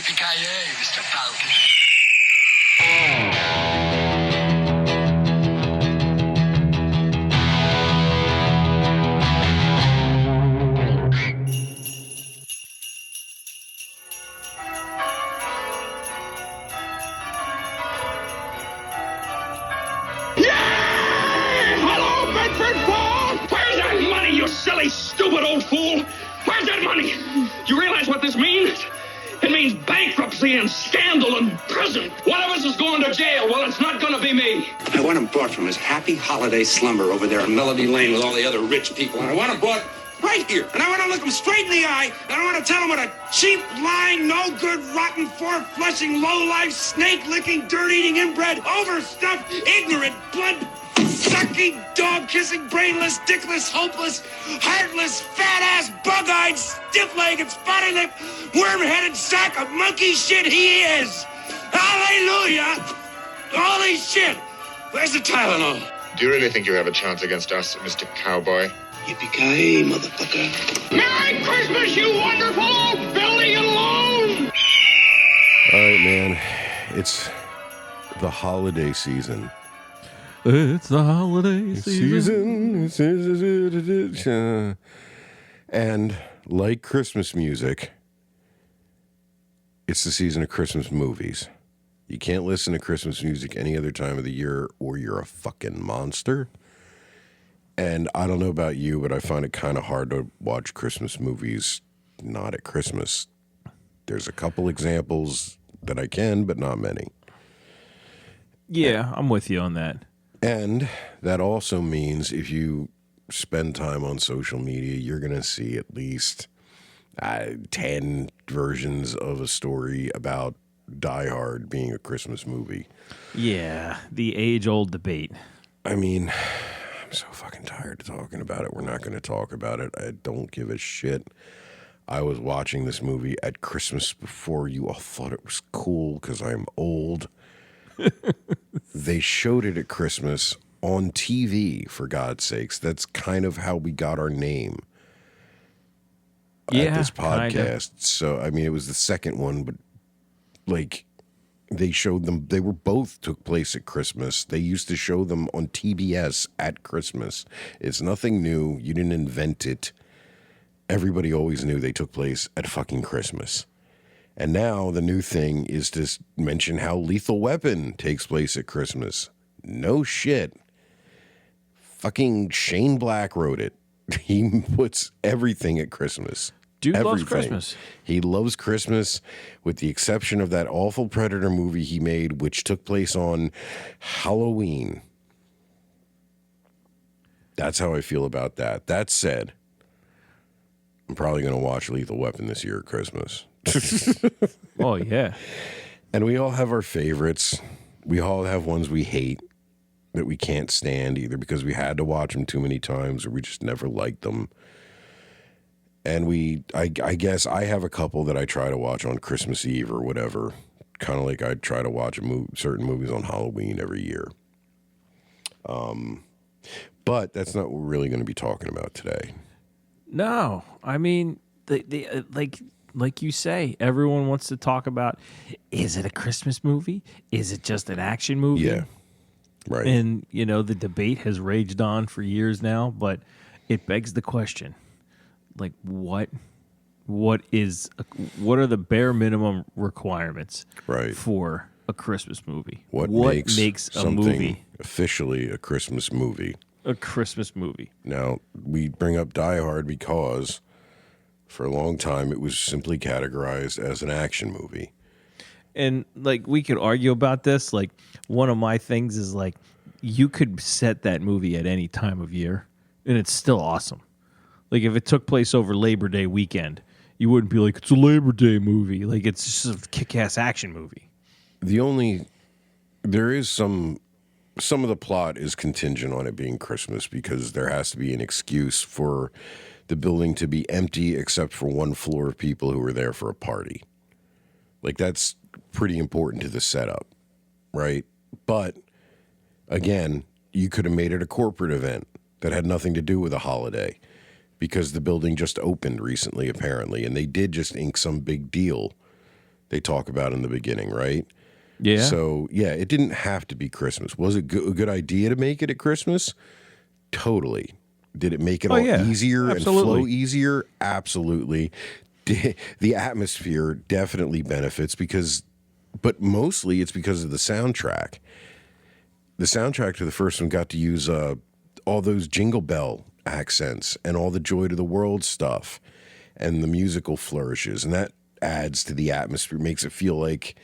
Yipee-Ki-Yay, Mr. Falcon. Silly, stupid old fool! Where's that money? You realize what this means? It means bankruptcy and scandal and prison. One of us is going to jail. Well, it's not going to be me. I want him brought from his happy holiday slumber over there on Melody Lane with all the other rich people. And I want him brought right here. And I want to look him straight in the eye. And I want to tell him what a cheap, lying, no-good, rotten, four-flushing, low-life, snake-licking, dirt-eating, inbred, overstuffed, ignorant, blood-sucking, dog-kissing, brainless, dickless, hopeless, heartless, fat-ass, bug-eyed, stiff-legged, spotty-lipped, worm-headed sack of monkey shit he is. Hallelujah! Holy shit! Where's the Tylenol? Do you really think you have a chance against us, Mr. Cowboy? Yippee-Ki-Yay, motherfucker. Merry Christmas, you wonderful old building alone! All right, man. It's the holiday season. It's the holiday season. And like Christmas music, it's the season of Christmas movies. You can't listen to Christmas music any other time of the year or you're a fucking monster. And I don't know about you, but I find it kind of hard to watch Christmas movies not at Christmas. There's a couple examples that I can, but not many. Yeah, I'm with you on that. And that also means if you spend time on social media, you're going to see at least 10 versions of a story about Die Hard being a Christmas movie. Yeah, the age-old debate. I mean, I'm so fucking tired of talking about it. We're not going to talk about it. I don't give a shit. I was watching this movie at Christmas before you all thought it was cool because I'm old. They showed it at Christmas on TV, for God's sakes. That's kind of how we got our name at this podcast. Kinda. So, I mean, it was the second one, but like they showed them, they were both took place at Christmas. They used to show them on TBS at Christmas. It's nothing new. You didn't invent it. Everybody always knew they took place at fucking Christmas. And now the new thing is to mention how Lethal Weapon takes place at Christmas. No shit. Fucking Shane Black wrote it. He puts everything at Christmas. Dude loves Christmas. He loves Christmas, with the exception of that awful Predator movie he made, which took place on Halloween. That's how I feel about that. That said, I'm probably going to watch Lethal Weapon this year at Christmas. Oh, yeah. And we all have our favorites. We all have ones we hate that we can't stand, either because we had to watch them too many times or we just never liked them. And I guess I have a couple that I try to watch on Christmas Eve or whatever, kind of like I try to watch certain movies on Halloween every year. But that's not what we're really going to be talking about today. No, I mean, like you say, everyone wants to talk about, is it a Christmas movie? Is it just an action movie? Yeah, right. And, you know, the debate has raged on for years now, but it begs the question, like, what are the bare minimum requirements for a Christmas movie? What makes a movie officially a Christmas movie? A Christmas movie. Now, we bring up Die Hard because for a long time it was simply categorized as an action movie. And, like, we could argue about this. Like, one of my things is, like, you could set that movie at any time of year, and it's still awesome. Like, if it took place over Labor Day weekend, you wouldn't be like, it's a Labor Day movie. Like, it's just a kick-ass action movie. There is some of the plot is contingent on it being Christmas because there has to be an excuse for the building to be empty except for one floor of people who were there for a party. Like, that's pretty important to the setup, right? But, again, you could have made it a corporate event that had nothing to do with a holiday because the building just opened recently, apparently, and they did just ink some big deal. they talk about in the beginning, right? Yeah. So, yeah, it didn't have to be Christmas. Was it a good idea to make it at Christmas? Totally. Did it make it all easier and flow easier? Absolutely. The atmosphere definitely benefits but mostly it's because of the soundtrack. The soundtrack to the first one got to use all those Jingle Bell accents and all the Joy to the World stuff and the musical flourishes, and that adds to the atmosphere, makes it feel like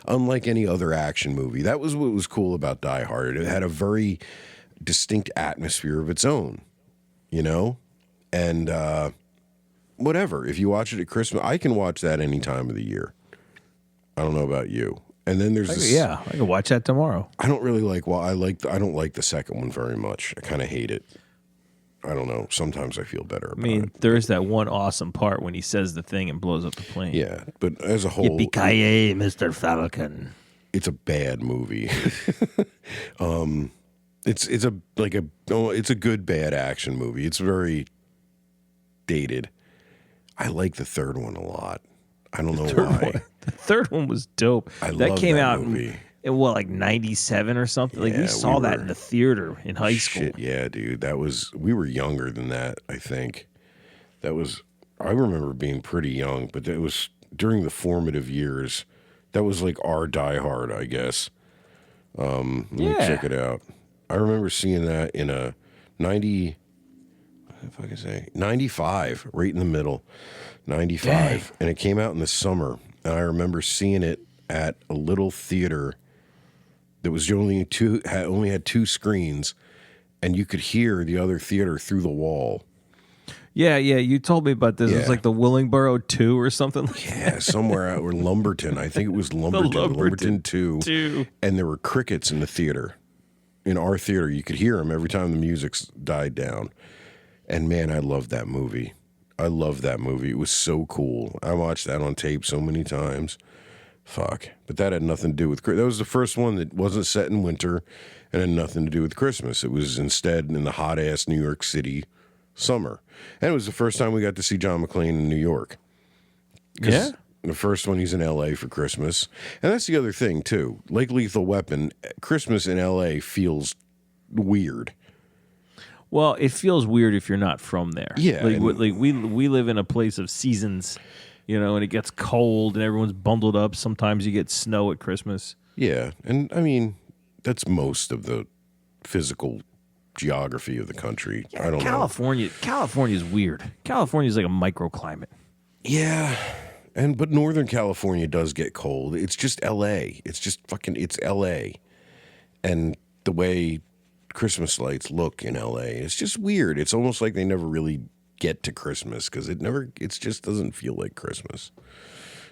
unlike any other action movie. That was what was cool about Die Hard. It had a very distinct atmosphere of its own, you know? And whatever. If you watch it at Christmas, I can watch that any time of the year. I don't know about you. And then there's this. Yeah, I can watch that tomorrow. I don't really like. Well, I don't like the second one very much. I kind of hate it. I don't know. Sometimes I feel better about it. There is that one awesome part when he says the thing and blows up the plane. Yeah, but as a whole, Yipee-Ki-Yay, Mr. Falcon. It's a bad movie. It's a good bad action movie. It's very dated. I like the third one a lot. I don't know why. The third one was dope. That came out movie. in what, like 97 or something? Like we saw that in the theater in high school. Shit, yeah, dude. We were younger than that, I think. I remember being pretty young, but it was during the formative years. That was like our Die Hard, I guess. Let me check it out. I remember seeing that in a 95, right in the middle. 95. Dang. And it came out in the summer. And I remember seeing it at a little theater that was only had two screens, and you could hear the other theater through the wall. Yeah, you told me about this. Yeah. It was like the Willingboro 2 or something. Yeah, somewhere out, or Lumberton. I think it was Lumberton 2. And there were crickets in the theater. In our theater, you could hear them every time the music died down. And man, I loved that movie. It was so cool. I watched that on tape so many times. Fuck. But that had nothing to do with... That was the first one that wasn't set in winter and had nothing to do with Christmas. It was instead in the hot-ass New York City summer. And it was the first time we got to see John McClane in New York. Yeah? The first one, he's in L.A. for Christmas. And that's the other thing, too. Like Lethal Weapon, Christmas in L.A. feels weird. Well, it feels weird if you're not from there. Yeah. We live in a place of seasons, and it gets cold and everyone's bundled up. Sometimes you get snow at Christmas. Yeah. And, I mean, that's most of the physical geography of the country. I don't know. California's weird. California's like a microclimate. Yeah. But Northern California does get cold. It's just L.A. It's L.A. And the way Christmas lights look in LA. It's just weird. It's almost like they never really get to Christmas because it just doesn't feel like Christmas.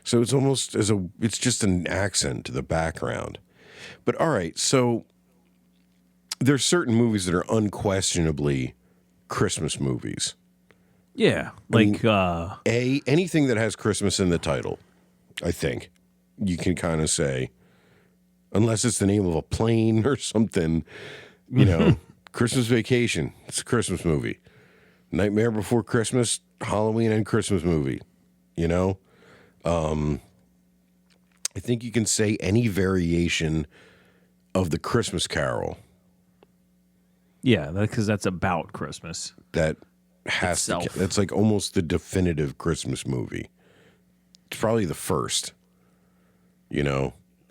So it's almost it's just an accent to the background. But all right, so there's certain movies that are unquestionably Christmas movies. Yeah, anything that has Christmas in the title, I think you can kind of say, unless it's the name of a plane or something. Christmas Vacation, it's a Christmas movie. Nightmare Before Christmas, Halloween and Christmas movie. I think you can say any variation of the Christmas Carol. Yeah, because that's about Christmas. That has to. That's like almost the definitive Christmas movie. It's probably the first.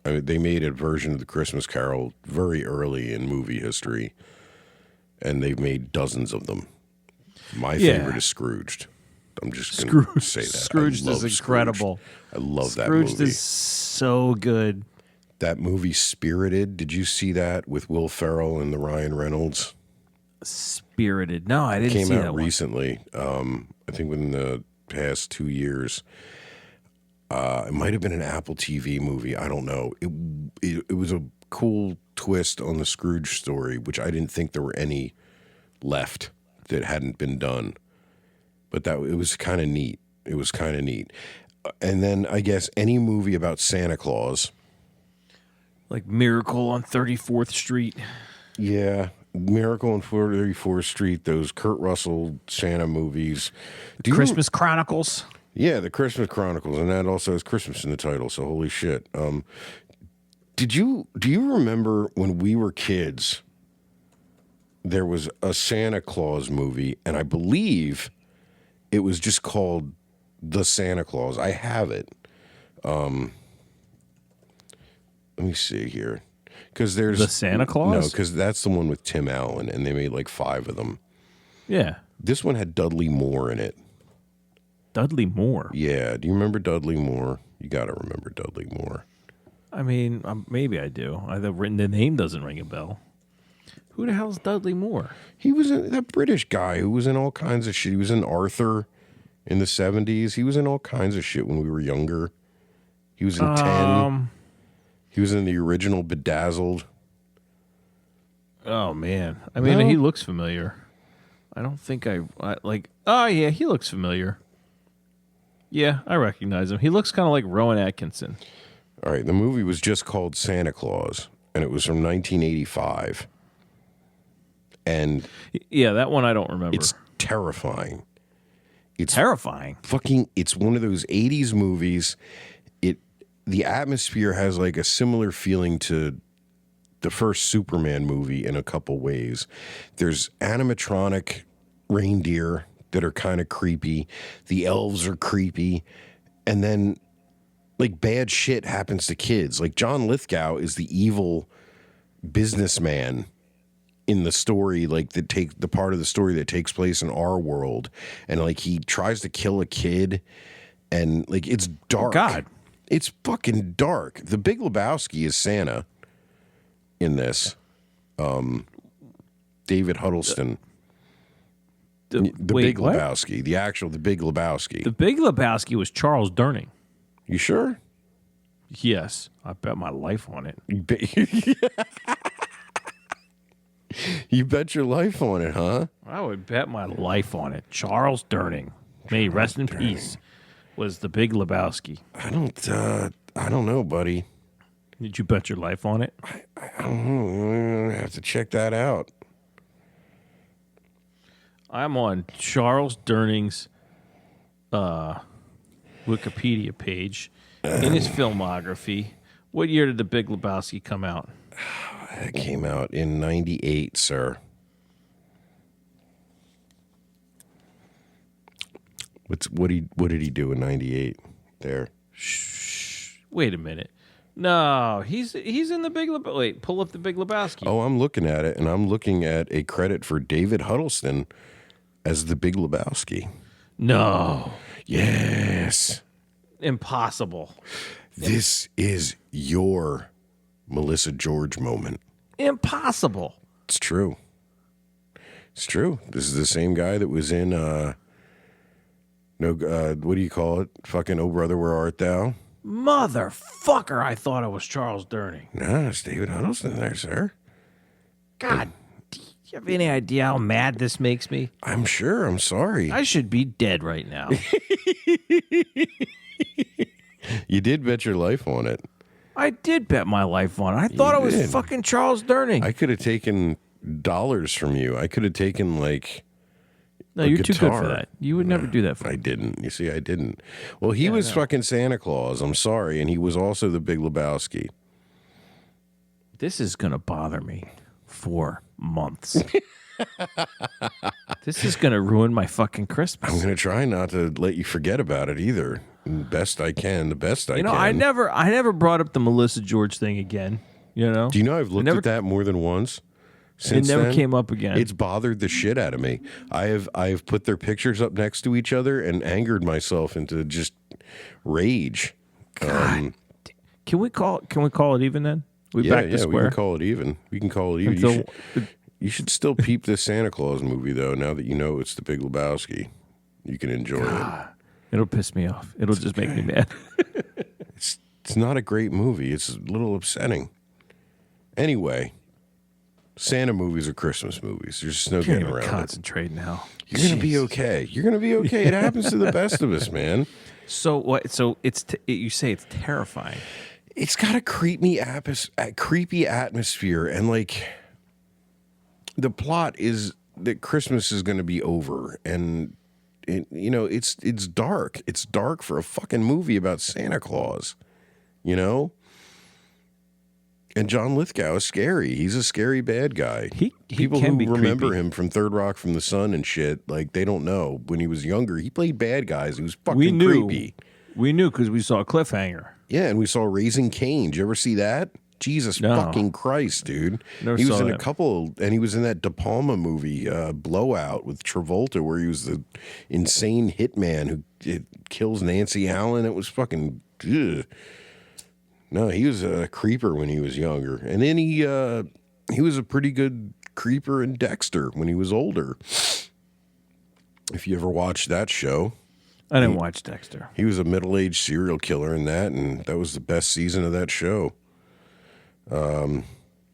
I mean, they made a version of the Christmas Carol very early in movie history, and they've made dozens of them. My favorite is Scrooged. I'm just going to say that. Scrooged is incredible. I love that movie. Scrooged is so good. That movie Spirited, did you see that with Will Ferrell and the Ryan Reynolds? Spirited. No, I didn't see that one. Came out recently. I think within the past 2 years. It might have been an Apple TV movie. I don't know. It was a cool twist on the Scrooge story, which I didn't think there were any left that hadn't been done. But it was kind of neat. It was kind of neat. And then I guess any movie about Santa Claus. Like Miracle on 34th Street. Yeah. Miracle on 34th Street, those Kurt Russell Santa movies. Christmas Chronicles. Yeah, the Christmas Chronicles, and that also has Christmas in the title. So holy shit. Do you remember when we were kids? There was a Santa Claus movie, and I believe it was just called The Santa Claus. I have it. Let me see here, because there's The Santa Claus. No, because that's the one with Tim Allen, and they made like 5 of them. Yeah, This one had Dudley Moore in it. Dudley Moore. Yeah, do you remember Dudley Moore? You got to remember Dudley Moore. I mean, maybe I do. The name doesn't ring a bell. Who the hell's Dudley Moore? He was that British guy who was in all kinds of shit. He was in Arthur in the 70s. He was in all kinds of shit when we were younger. He was in 10. He was in the original Bedazzled. Oh, man. I mean, No? he looks familiar. I don't think I like... Oh, yeah, he looks familiar. Yeah, I recognize him. He looks kind of like Rowan Atkinson. All right, the movie was just called Santa Claus, and it was from 1985. And Yeah, that one I don't remember. it's terrifying. It's terrifying. it's one of those 80s movies. The atmosphere has like a similar feeling to the first Superman movie in a couple ways. There's animatronic reindeer that are kind of creepy. The elves are creepy. And then like bad shit happens to kids. Like John Lithgow is the evil businessman in the story, like the part of the story that takes place in our world. And like he tries to kill a kid, and like it's dark. God. It's fucking dark. The Big Lebowski is Santa in this. David Huddleston. The Big what? Lebowski. The Big Lebowski. The Big Lebowski was Charles Durning. You sure? Yes, I bet my life on it. You bet your life on it, huh? I would bet my life on it. Charles Durning, may he rest in peace, was the Big Lebowski. I don't know, buddy. Did you bet your life on it? I don't know. I have to check that out. I'm on Charles Durning's Wikipedia page. In his filmography, what year did the Big Lebowski come out? It came out in 98, sir. What did he do in 98 there? Wait a minute. No, he's in the Big Lebowski. Wait, pull up the Big Lebowski. Oh, I'm looking at it, and I'm looking at a credit for David Huddleston as the Big Lebowski. No. Yes. Impossible. This is your Melissa George moment. Impossible. It's true. It's true. This is the same guy that was in what do you call it? Fucking Oh Brother, Where Art Thou? Motherfucker, I thought it was Charles Durning. No, it's David Huddleston there, sir. God, do you have any idea how mad this makes me? I'm sure. I'm sorry. I should be dead right now. You did bet your life on it. I did bet my life on it. I thought it was did. fucking Charles Durning. I could have taken dollars from you. I could have taken like No, a you're too good for guitar. that. You would never do that for I me. didn't. You see, I didn't. Well, he was fucking Santa Claus. I'm sorry. And he was also the Big Lebowski. This is going to bother me for months. This is going to ruin my fucking Christmas. I'm going to try not to let you forget about it either. Best I can. The best I can. I never brought up the Melissa George thing again. You know? Do you know I've looked at that more than once? Since It never then? came up again. It's bothered the shit out of me. I've put their pictures up next to each other and angered myself into just rage. Can we call it even then? We back to we square. can call it even. We can call it even. You should still peep this Santa Claus movie though. Now that you know it's the Big Lebowski, you can enjoy it. It'll piss me off. It'll just make me mad. It's not a great movie. It's a little upsetting. Anyway, Santa movies are Christmas movies. There's just no Can't getting even around it. concentrate now. You're gonna be okay. You're gonna be okay. It happens to the best of us, man. So what? So you say it's terrifying. It's got a creepy atmosphere, and like the plot is that Christmas is going to be over, and it's dark. It's dark for a fucking movie about Santa Claus, you know. And John Lithgow is scary. He's a scary bad guy. He People can who be remember creepy. him from Third Rock from the Sun and shit, like they don't know. When he was younger, he played bad guys. He was fucking We knew. creepy. We knew because we saw Cliffhanger. Yeah, and we saw Raising Cain. Did you ever see that? Jesus No. fucking Christ, dude. Never he was saw in that. a couple, and he was in that De Palma movie, Blowout, with Travolta, where he was the insane hitman who kills Nancy Allen. It was fucking... Ugh. No, he was a creeper when he was younger. And then he was a pretty good creeper in Dexter when he was older. If you ever watched that show... I didn't watch Dexter. He was a middle-aged serial killer in that, and that was the best season of that show.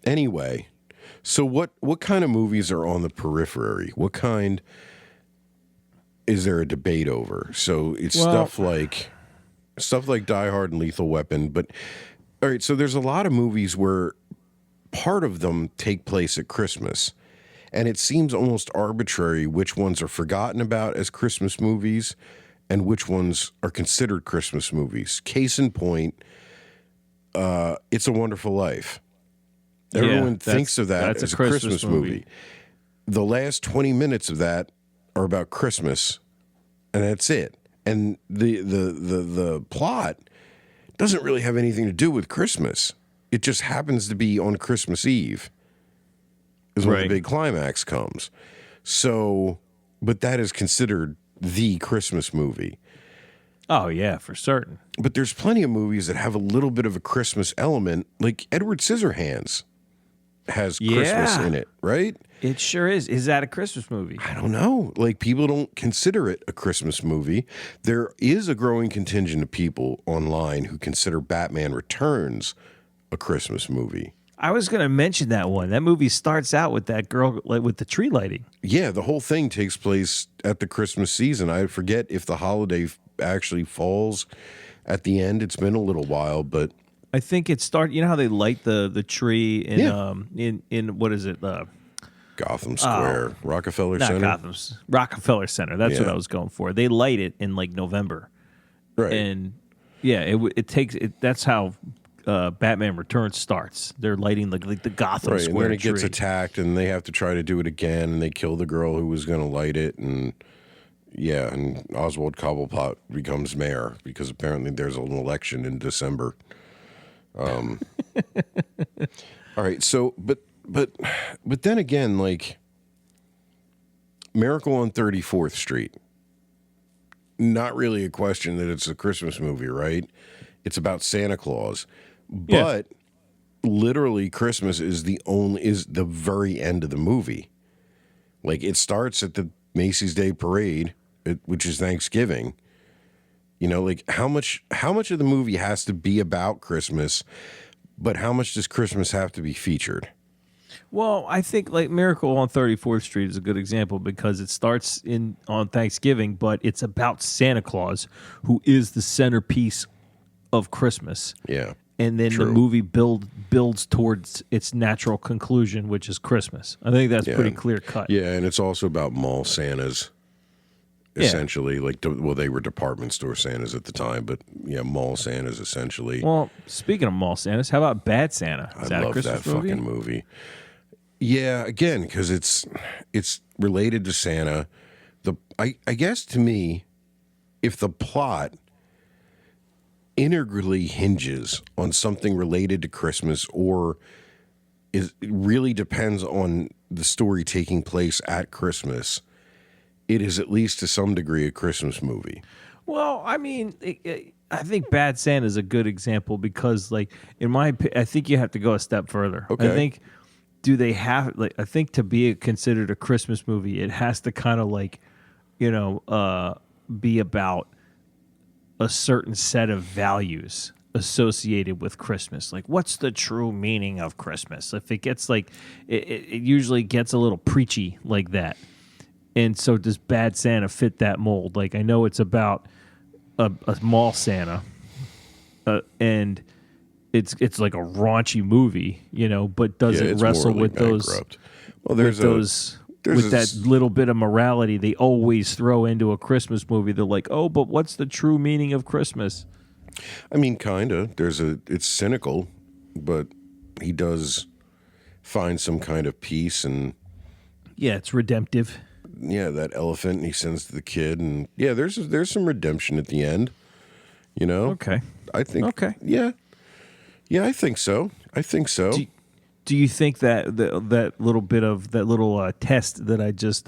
Anyway, so what kind of movies are on the periphery? What kind is there a debate over? So it's stuff like Die Hard and Lethal Weapon. But all right, so there's a lot of movies where part of them take place at Christmas, and it seems almost arbitrary which ones are forgotten about as Christmas movies and which ones are considered Christmas movies. Case in point, It's a Wonderful Life. Everyone thinks of that as a Christmas movie. The last 20 minutes of that are about Christmas, and that's it. And the plot doesn't really have anything to do with Christmas. It just happens to be on Christmas Eve is when the big climax comes. So, but that is considered the Christmas movie. Oh, yeah, for certain. But there's plenty of movies that have a little bit of a Christmas element, like Edward Scissorhands has Christmas in it, right? It sure is. Is that a Christmas movie? I don't know. Like, people don't consider it a Christmas movie. There is a growing contingent of people online who consider Batman Returns a Christmas movie. I was going to mention that one. That movie starts out with that girl with the tree lighting. Yeah, the whole thing takes place at the Christmas season. I forget if the holiday actually falls at the end. It's been a little while, but I think it started. You know how they light the tree in what is it? Gotham Square, Rockefeller Not Center. Gotham's Rockefeller Center. That's what I was going for. They light it in like November, Right. and yeah, it takes it. That's how Batman Returns starts. They're lighting like the Gotham Right, and Square then it gets tree. attacked, and they have to try to do it again, and they kill the girl who was going to light it, and yeah, and Oswald Cobblepot becomes mayor because apparently there's an election in December. All right, so but then again, like Miracle on 34th Street, not really a question that it's a Christmas movie, right? It's about Santa Claus, but literally Christmas is the very end of the movie. Like, it starts at the Macy's Day Parade, which is Thanksgiving. You know, like how much of the movie has to be about Christmas, but how much does Christmas have to be featured? Well, I think like Miracle on 34th Street is a good example because it starts on Thanksgiving, but it's about Santa Claus, who is the centerpiece of Christmas. Yeah. And then the movie builds towards its natural conclusion, which is Christmas. I think that's pretty clear cut. Yeah, and it's also about mall Santas, essentially. Like, they were department store Santas at the time, but yeah, mall Santas essentially. Well, speaking of mall Santas, how about Bad Santa? Is I that a love Christmas that movie? fucking movie. Yeah, again, because it's related to Santa. I guess to me, if the plot integrally hinges on something related to Christmas, or it really depends on the story taking place at Christmas, it is at least to some degree a Christmas movie. Well, I mean, I think Bad Santa is a good example because, like, I think you have to go a step further. Okay. I think, I think to be considered a Christmas movie, it has to kind of like, be about a certain set of values associated with Christmas. Like, what's the true meaning of Christmas? If it gets like, it usually gets a little preachy like that. And so does Bad Santa fit that mold? Like, I know it's about a mall Santa, and it's like a raunchy movie, but does it it's wrestle morally with those bankrupt. Well, there's those There's with that little bit of morality they always throw into a Christmas movie. They're like, oh, but what's the true meaning of Christmas? I mean, kind of. It's cynical, but he does find some kind of peace, and Yeah, it's redemptive. yeah, that elephant he sends to the kid, and yeah, there's some redemption at the end. You know? Okay. I think. Okay. Yeah. Yeah, I think so. Do you think that that little bit of that little test that I just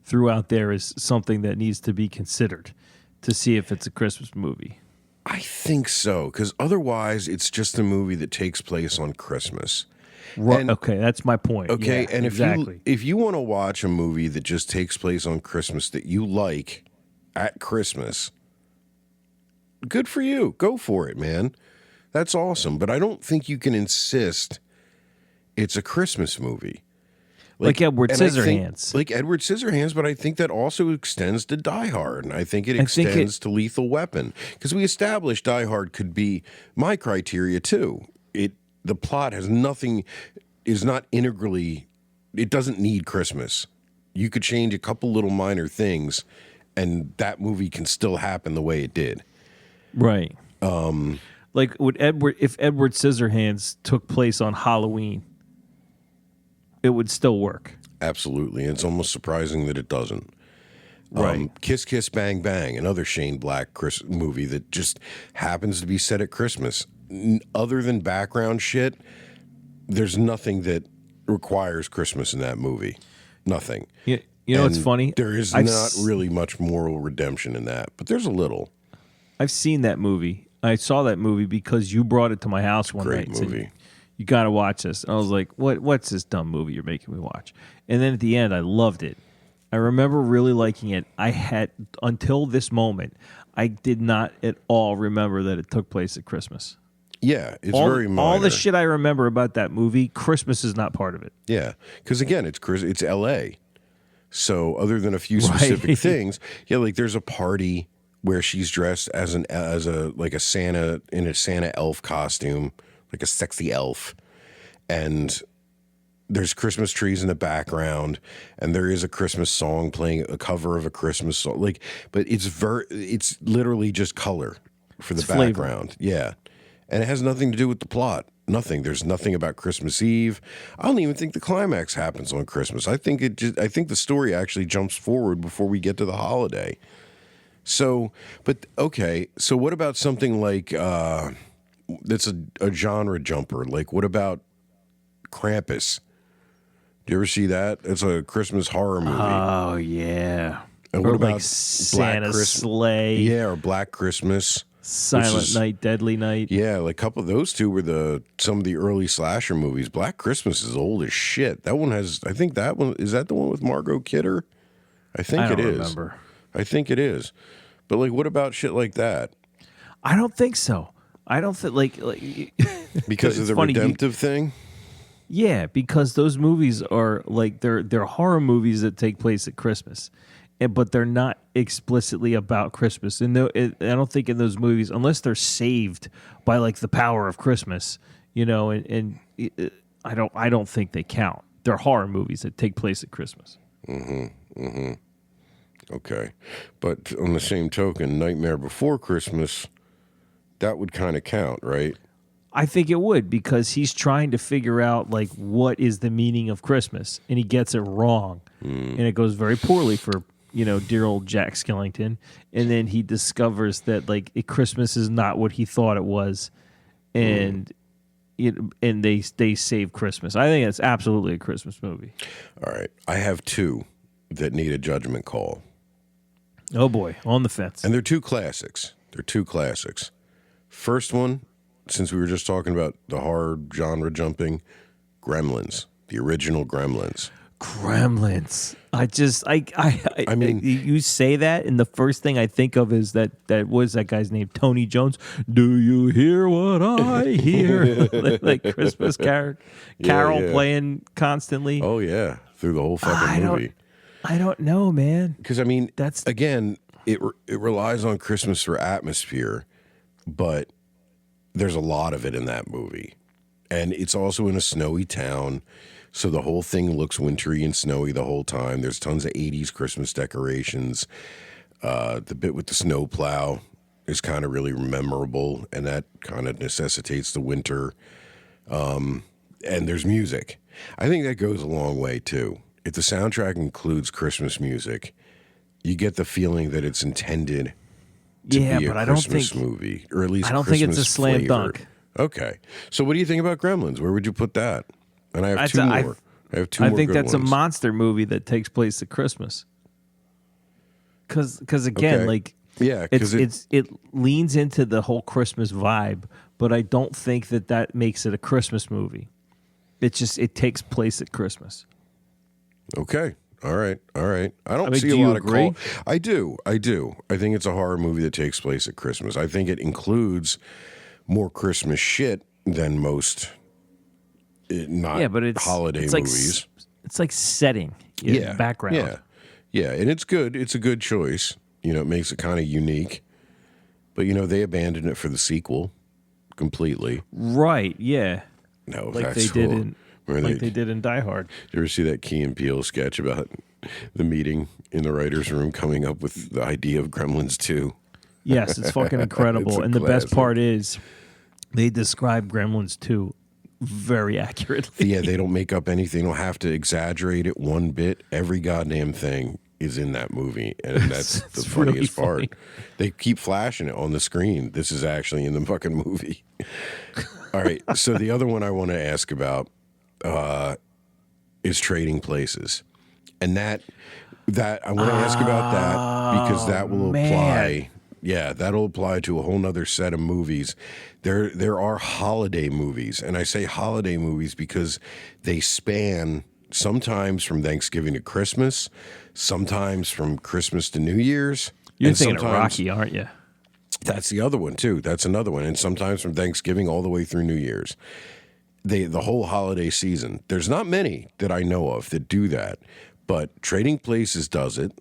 threw out there is something that needs to be considered to see if it's a Christmas movie? I think so, because otherwise it's just a movie that takes place on Christmas. Right. And- Okay, that's my point. Okay, Yeah, and exactly. if you want to watch a movie that just takes place on Christmas that you like at Christmas, good for you. Go for it, man. That's awesome. But I don't think you can insist it's a Christmas movie. Like Edward and I think- Scissorhands. Like Edward Scissorhands, but I think that also extends to Die Hard, and I think it extends to Lethal Weapon, because we established Die Hard could be my criteria too. The plot has nothing, is not integrally, it doesn't need Christmas. You could change a couple little minor things, and that movie can still happen the way it did. Right. Like if Edward Scissorhands took place on Halloween, it would still work. Absolutely. And it's almost surprising that it doesn't. Right. Kiss Kiss Bang Bang, another Shane Black movie that just happens to be set at Christmas. Other than background shit, there's nothing that requires Christmas in that movie. Nothing. You know what's And funny? There is not really much moral redemption in that, but there's a little. I've seen that movie. I saw that movie because you brought it to my house one Great night. and movie. said, you got to watch this. And I was like, what's this dumb movie you're making me watch? And then at the end, I loved it. I remember really liking it. I had, until this moment, I did not at all remember that it took place at Christmas. Yeah, it's very minor. All the shit I remember about that movie, Christmas is not part of it. Yeah, because again, it's L.A. So other than a few specific things, yeah, like there's a party where she's dressed as a Santa in a Santa elf costume, like a sexy elf, and there's Christmas trees in the background, and there is a Christmas song playing, a cover of a Christmas song. Like, but it's literally just color for the background. Yeah. And it has nothing to do with the plot. Nothing. There's nothing about Christmas Eve. I don't even think the climax happens on Christmas. I think the story actually jumps forward before we get to the holiday. So, but okay. So what about something like that's a genre jumper? Like what about Krampus? Do you ever see that? It's a Christmas horror movie. Oh, yeah. And what Or about like Santa's Black Sleigh, Yeah, or Black Christmas. Silent Night, Deadly Night. Yeah, like a couple of those two were some of the early slasher movies. Black Christmas is old as shit. That one has, I think that one, is that the one with Margot Kidder? I think I it don't is. remember. I think it is. But like, what about shit like that? I don't think so. I don't think like Because of it's the funny, redemptive thing? Yeah, because those movies are like they're horror movies that take place at Christmas, but they're not explicitly about Christmas. And I don't think in those movies, unless they're saved by like the power of Christmas, and I don't think they count. They're horror movies that take place at Christmas. Okay. But on the same token, Nightmare Before Christmas, that would kind of count, right? I think it would, because he's trying to figure out like what is the meaning of Christmas, and he gets it wrong, and it goes very poorly for dear old Jack Skellington. And then he discovers that like Christmas is not what he thought it was, and they save Christmas. I think it's absolutely a Christmas movie. All right. I have two that need a judgment call. Oh boy, on the fence. And they're two classics. First one, since we were just talking about the horror genre jumping, Gremlins, the original Gremlins. Gremlins. I mean, you say that, and the first thing I think of is that was that guy's name, Tony Jones. Do you hear what I hear? like Christmas carol playing constantly. Oh yeah, through the whole fucking movie. I don't know, man. Because I mean, That's again, it relies on Christmas for atmosphere, but there's a lot of it in that movie, and it's also in a snowy town So the whole thing looks wintry and snowy the whole time. There's tons of 80s Christmas decorations. The bit with the snow plow is kind of really memorable, and that kind of necessitates the winter. And there's music. I think that goes a long way, too. If the soundtrack includes Christmas music, you get the feeling that it's intended to be a Christmas movie, or at least I don't Christmas think it's a slam flavored. dunk. Okay. So what do you think about Gremlins? Where would you put that? And I have two more. I have two more. I think good that's ones. a monster movie that takes place at Christmas. Because again, Okay. like, Yeah, it leans into the whole Christmas vibe, but I don't think that makes it a Christmas movie. It takes place at Christmas. Okay. All right. I don't see do a you lot agree? of call. I do. I think it's a horror movie that takes place at Christmas. I think it includes more Christmas shit than most but it's holiday it's like, movies. It's like setting, background. Yeah, and it's good. It's a good choice. It makes it kind of unique. But they abandoned it for the sequel completely. Right? Yeah. No, Like that's they did cool. in Where they did in Die Hard. Did you ever see that Key and Peele sketch about the meeting in the writers' room coming up with the idea of Gremlins 2? Yes, it's fucking incredible. It's a And the best classic. part is they describe Gremlins 2 very accurately. Yeah, they don't make up anything. They don't have to exaggerate it one bit. Every goddamn thing is in that movie, and that's the It's really funniest part. funny. They keep flashing it on the screen. This is actually in the fucking movie. All right, so the other one I want to ask about is Trading Places, and that I want to ask about that because that will apply. Yeah, that'll apply to a whole nother set of movies. There are holiday movies, and I say holiday movies because they span sometimes from Thanksgiving to Christmas, sometimes from Christmas to New Year's. You're and thinking of sometimes- Rocky, aren't you? That's the other one too. That's another one, and sometimes from Thanksgiving all the way through New Year's. The whole holiday season. There's not many that I know of that do that, but Trading Places does it,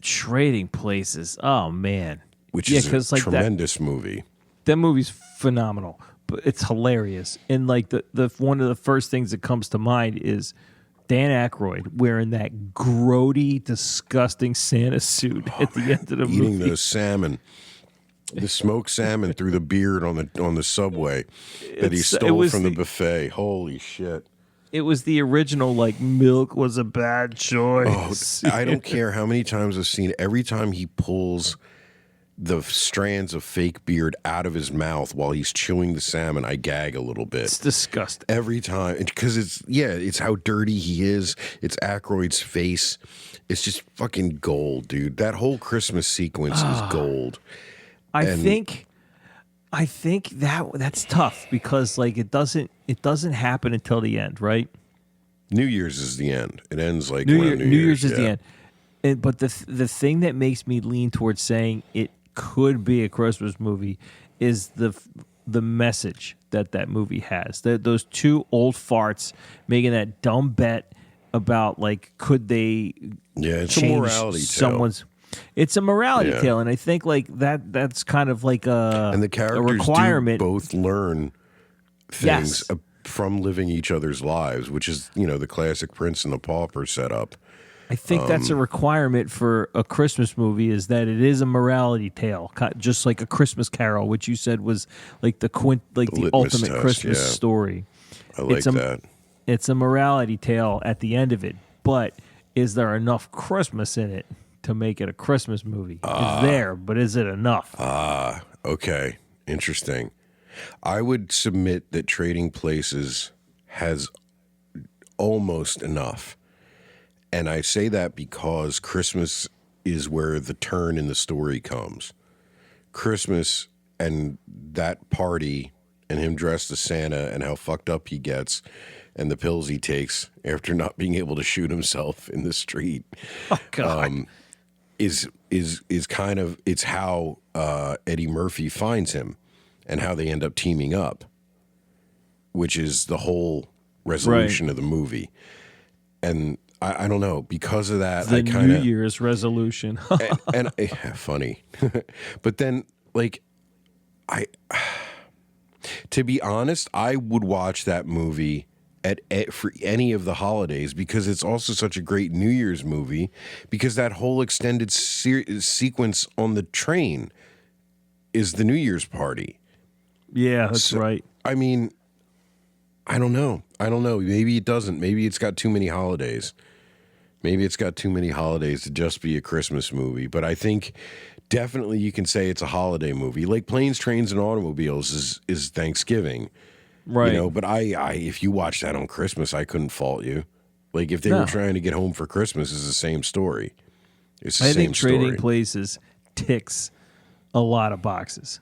Trading Places. Oh man. which Yeah, is a 'cause, like, tremendous movie. That movie's phenomenal, but it's hilarious. And like the one of the first things that comes to mind is Dan Aykroyd wearing that grody, disgusting Santa suit at the end of the Eating movie. the salmon, the smoked salmon through the beard on the subway that he It stole was from the buffet. Holy shit! It was the original, like, milk was a bad Oh, choice. I don't care how many times I've seen. Every time he pulls the strands of fake beard out of his mouth while he's chewing the salmon, I gag a little bit. It's disgusting. Every time, because it's how dirty he is. It's Aykroyd's face. It's just fucking gold, dude. That whole Christmas sequence is gold. I think that's tough because like it doesn't happen until the end, right? New Year's is the end. It ends like New around Year's is the yeah. end. But the thing that makes me lean towards saying it could be a Christmas movie is the message that movie has. Those two old farts making that dumb bet about like could they It's a change morality tale. someone's. It's a morality Yeah. tale, and I think like that's kind of like And the a characters requirement. do both learn things from living each other's lives, which is the classic Prince and the Pauper setup. I think that's a requirement for a Christmas movie is that it is a morality tale, just like A Christmas Carol, which you said was like the litmus ultimate test, Christmas yeah. story. I like that. It's a morality tale at the end of it, but is there enough Christmas in it to make it a Christmas movie? It's there, but is it enough? Okay, interesting. I would submit that Trading Places has almost enough. And I say that because Christmas is where the turn in the story comes. Christmas and that party and him dressed as Santa and how fucked up he gets and the pills he takes after not being able to shoot himself in the street. Oh God! Is kind of it's how Eddie Murphy finds him and how they end up teaming up, which is the whole resolution of the movie. And I don't know, because of that, The I kind New of Year's resolution. and funny, but then like to be honest, I would watch that movie for any of the holidays, because it's also such a great New Year's movie, because that whole extended sequence on the train is the New Year's party. Yeah, that's right. I mean, I don't know. Maybe it doesn't. Maybe it's got too many holidays. Maybe it's got too many holidays to just be a Christmas movie. But I think definitely you can say it's a holiday movie. Like Planes, Trains, and Automobiles is Thanksgiving. Right. You know, but I if you watch that on Christmas, I couldn't fault you. Like if they were trying to get home for Christmas, it's the same story. It's the I same think story. Trading Places ticks a lot of boxes,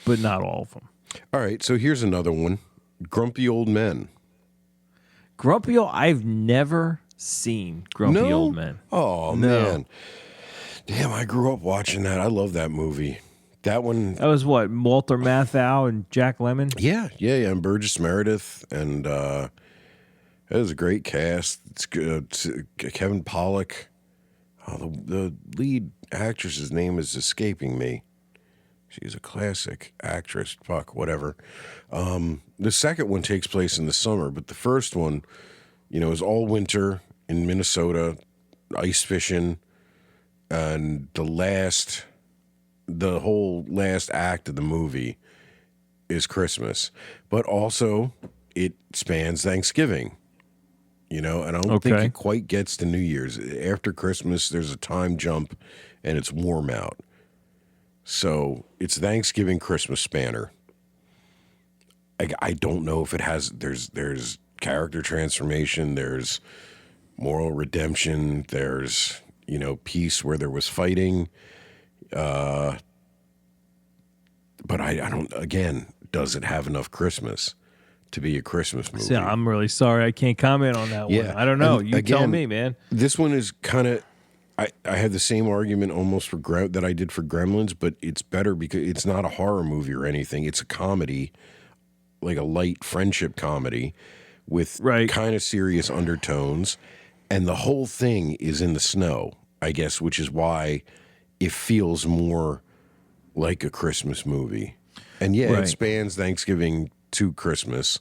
but not all of them. All right, so here's another one. Grumpy Old Men. I've never seen Grumpy Old Men. Oh, No. man. Damn, I grew up watching that. I love that movie. That one. That was what, Walter Matthau and Jack Lemmon? Yeah. And Burgess Meredith. And it was a great cast. It's good. Kevin Pollak. Oh, the lead actress's name is escaping me. She's a classic actress. Fuck, whatever. The second one takes place in the summer, but the first one, is all winter in Minnesota, ice fishing, and the whole last act of the movie is Christmas. But also, it spans Thanksgiving, and I don't think it quite gets to New Year's. After Christmas, there's a time jump, and it's warm out. So it's Thanksgiving, Christmas spanner. I don't know if it has. There's character transformation. There's moral redemption. There's peace where there was fighting. But I don't. Again, does it have enough Christmas to be a Christmas movie? See, I'm really sorry. I can't comment on that one. I don't know. You tell me, man. This one is kind of. I had the same argument almost that I did for Gremlins, but it's better because it's not a horror movie or anything. It's a comedy, like a light friendship comedy with kind of serious undertones. And the whole thing is in the snow, I guess, which is why it feels more like a Christmas movie. And it spans Thanksgiving to Christmas.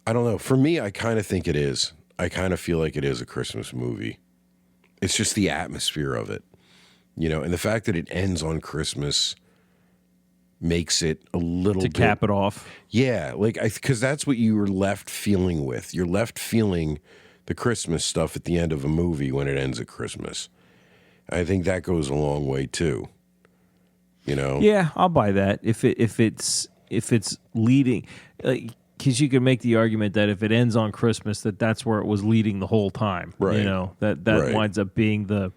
I don't know. For me, I kind of think it is. I kind of feel like it is a Christmas movie. It's just the atmosphere of it, and the fact that it ends on Christmas makes it a little bit... To cap it off. Yeah, because that's what you were left feeling with. You're left feeling the Christmas stuff at the end of a movie when it ends at Christmas. I think that goes a long way, too. Yeah, I'll buy that. If it's leading... Because you could make the argument that if it ends on Christmas, that's where it was leading the whole time. Right. That winds up being the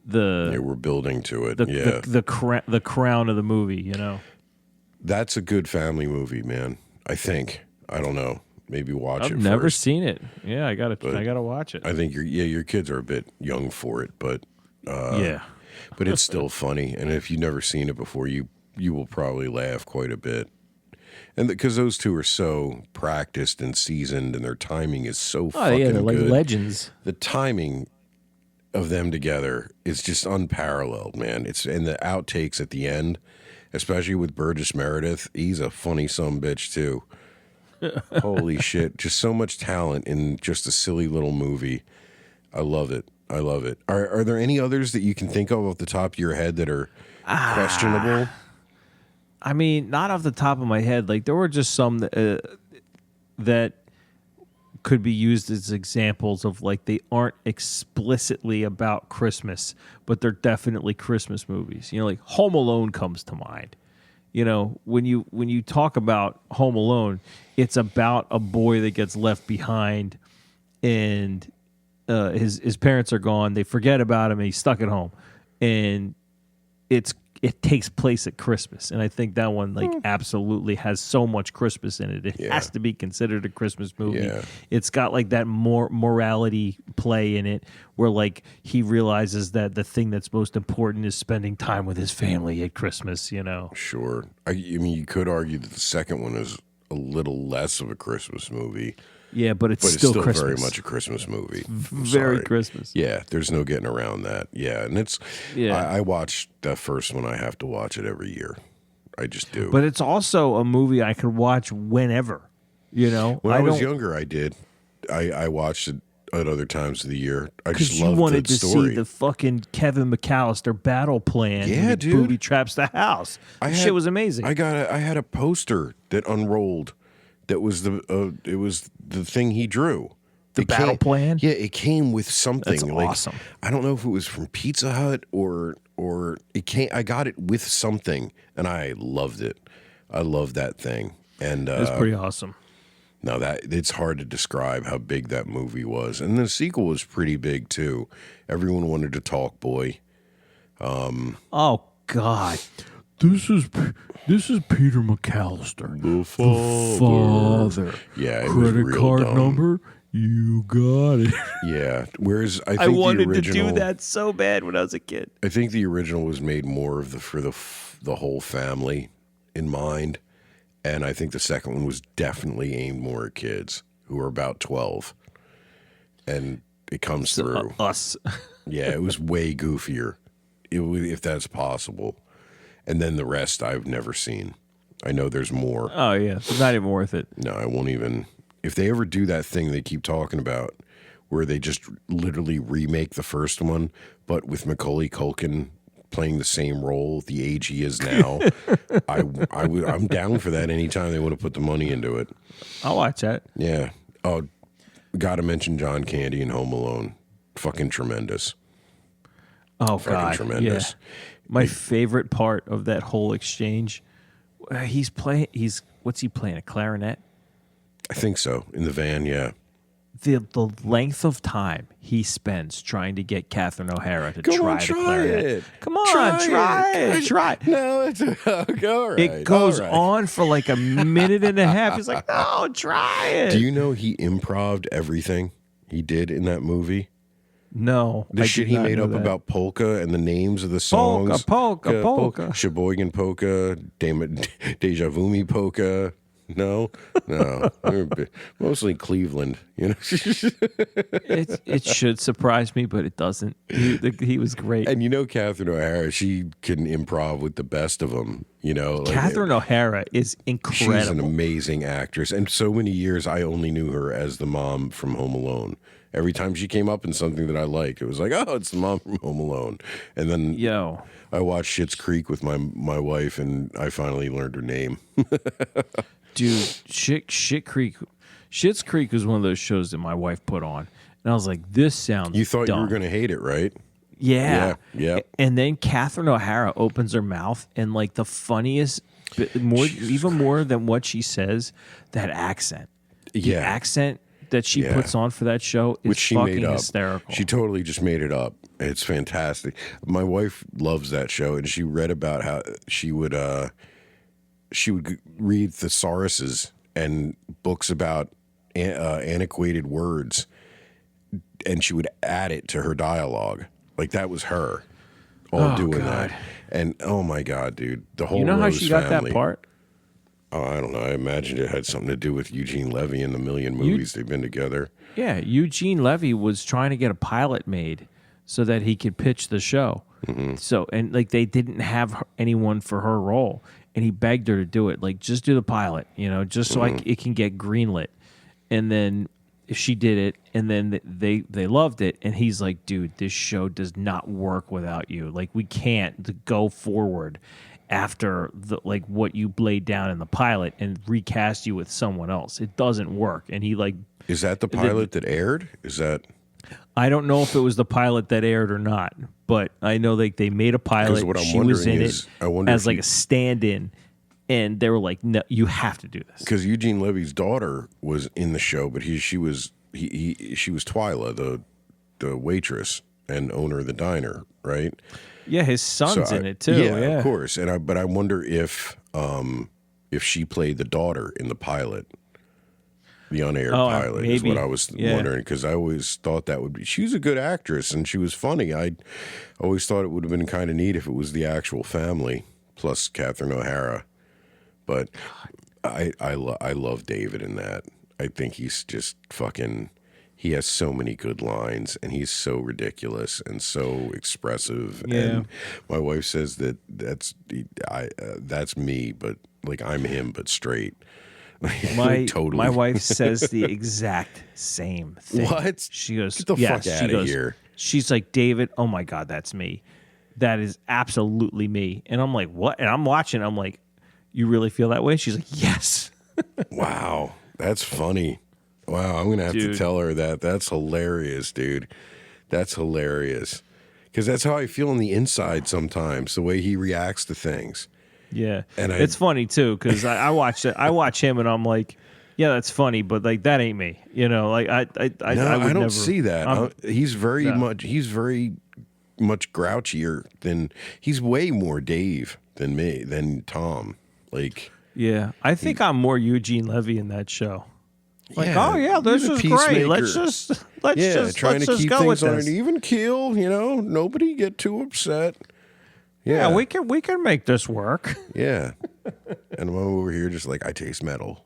we're building to it. The crown of the movie. That's a good family movie, man. I think. I don't know. Maybe watch it. I've never seen it. Yeah, I gotta watch it. I think your kids are a bit young for it, but but it's still funny. And if you've never seen it before, you will probably laugh quite a bit. And because those two are so practiced and seasoned, and their timing is so fucking they're like good. legends. The timing of them together is just unparalleled, man. And the outtakes at the end, especially with Burgess Meredith, he's a funny sumbitch too. Holy shit! Just so much talent in just a silly little movie. I love it. Are there any others that you can think of off the top of your head that are questionable? I mean, not off the top of my head. Like, there were just some that could be used as examples of, like, they aren't explicitly about Christmas, but they're definitely Christmas movies. Like Home Alone comes to mind. When you talk about Home Alone, it's about a boy that gets left behind, and his parents are gone. They forget about him, and he's stuck at home. And it takes place at Christmas, and I think that one absolutely has so much Christmas in it. It has to be considered a Christmas movie. Yeah. It's got like that morality play in it, where he realizes that the thing that's most important is spending time with his family at Christmas. Sure. I mean, you could argue that the second one is a little less of a Christmas movie. Yeah, but it's still Christmas. Very much a Christmas movie. Very Christmas. Yeah, there's no getting around that. Yeah, and it's. Yeah. I watched that first one. I have to watch it every year. I just do. But it's also a movie I could watch whenever. You know, When I was don't, younger, I did. I watched it at other times of the year. I just because you loved wanted the to story. see the fucking Kevin McAllister battle plan. Yeah, when he dude. booby traps the house. That shit was amazing. I had a poster that unrolled. That was it was the thing he drew. The battle plan? Yeah, it came with something. That's awesome. I don't know if it was from Pizza Hut or it came. I got it with something, and I loved it. I loved that thing, and It was pretty awesome. no, that it's hard to describe how big that movie was, and the sequel was pretty big too. Everyone wanted to talk boy. Oh God, this is Peter McAllister, The father. Yeah, it was Credit real card dumb. number. You got it. Yeah, whereas I think I wanted the original, to do that so bad when I was a kid. I think the original was made more of for the whole family in mind, and I think the second one was definitely aimed more at kids who are about 12, and it comes through. Us. Yeah, it was way goofier, if that's possible. And then the rest I've never seen. I know there's more. Oh yeah, it's not even worth it. No, I won't even. If they ever do that thing they keep talking about, where they just literally remake the first one, but with Macaulay Culkin playing the same role, the age he is now, I'm down for that anytime they want to put the money into it. I'll watch that. Yeah. Oh, got to mention John Candy in Home Alone. Fucking tremendous. Oh Fucking God, tremendous. yeah. My favorite part of that whole exchange, what's he playing? A clarinet? I think so. In the van, yeah. The length of time he spends trying to get Catherine O'Hara to Come try on, the try clarinet. it. Come on, try it. No, it's all right. It goes all right. on for like a minute and a half. He's like, no, try it. Do you know he improv'd everything he did in that movie? No. The I shit did he not made know up that. about polka and the names of the songs. Polka. Sheboygan polka, Deja Vu polka. No. Mostly Cleveland, you know. It should surprise me, but it doesn't. He was great. And you know, Catherine O'Hara, she can improv with the best of them. You know, like, Catherine O'Hara is incredible. she's an amazing actress, and so many years I only knew her as the mom from Home Alone. Every time she came up in something that I liked, it was like, oh, it's the mom from Home Alone. And then I watched Schitt's Creek with my wife, and I finally learned her name. Dude, Schitt's Creek was one of those shows that my wife put on, and I was like, "This sounds." You thought dumb. you were going to hate it, right? Yeah. Yeah. And then Catherine O'Hara opens her mouth, and like the funniest, even more than what she says, that accent. Yeah. The accent that she puts on for that show is Which she fucking made up. hysterical. She totally just made it up. It's fantastic. My wife loves that show, and she read about how she would read thesauruses and books about antiquated words, and she would add it to her dialogue. Like that was her doing God. that. And oh my God, dude, the whole You know how Rose she got family. that part? Oh, I don't know. I imagined it had something to do with Eugene Levy and the million movies they've been together. Yeah, Eugene Levy was trying to get a pilot made so that he could pitch the show. Mm-hmm. So, and like they didn't have anyone for her role, and he begged her to do it. Like, just do the pilot, you know, just so it can get greenlit. And then she did it, and then they loved it. And he's like, dude, this show does not work without you. Like, we can't go forward after what you laid down in the pilot and recast you with someone else. It doesn't work. And he like, Is that the pilot that aired? Is that? I don't know if it was the pilot that aired or not, but I know like they made a pilot. What I'm she was in wondering is, I it wonder as if like he- a stand-in, and they were like, "No, you have to do this." Because Eugene Levy's daughter was in the show, but she was Twyla, the waitress and owner of the diner, right? Yeah, his son's in it too. Yeah, Yeah, of course. But I wonder if she played the daughter in the pilot, the unaired pilot, is maybe. what I was Yeah. wondering. Because I always thought that would be. She was a good actress and she was funny. I always thought it would have been kind of neat if it was the actual family plus Catherine O'Hara. But I love David in that. I think he's just fucking. He has so many good lines, and he's so ridiculous and so expressive. Yeah. And my wife says that's me, but like I'm him, but straight. Totally. My wife says the exact same thing. What? She goes, Get the fuck out of here. She's like, David, oh my God, that's me. That is absolutely me. And I'm like, what? And I'm watching. I'm like, you really feel that way? She's like, yes. Wow. That's funny. Wow. I'm going to have to tell her that. That's hilarious, dude. That's hilarious. Because that's how I feel on the inside sometimes, the way he reacts to things. Yeah. And it's funny, too, because I watch it. I watch him, and I'm like, yeah, that's funny, but like that ain't me. You know, like I don't never see that. He's very much grouchier than he's way more Dave than Tom. Like, yeah, I think I'm more Eugene Levy in that show. Like, yeah, oh yeah, this is great. Let's just trying to keep go things with on this. an even keel. You know, nobody get too upset. Yeah, we can make this work. Yeah, and I'm over here just like I taste metal.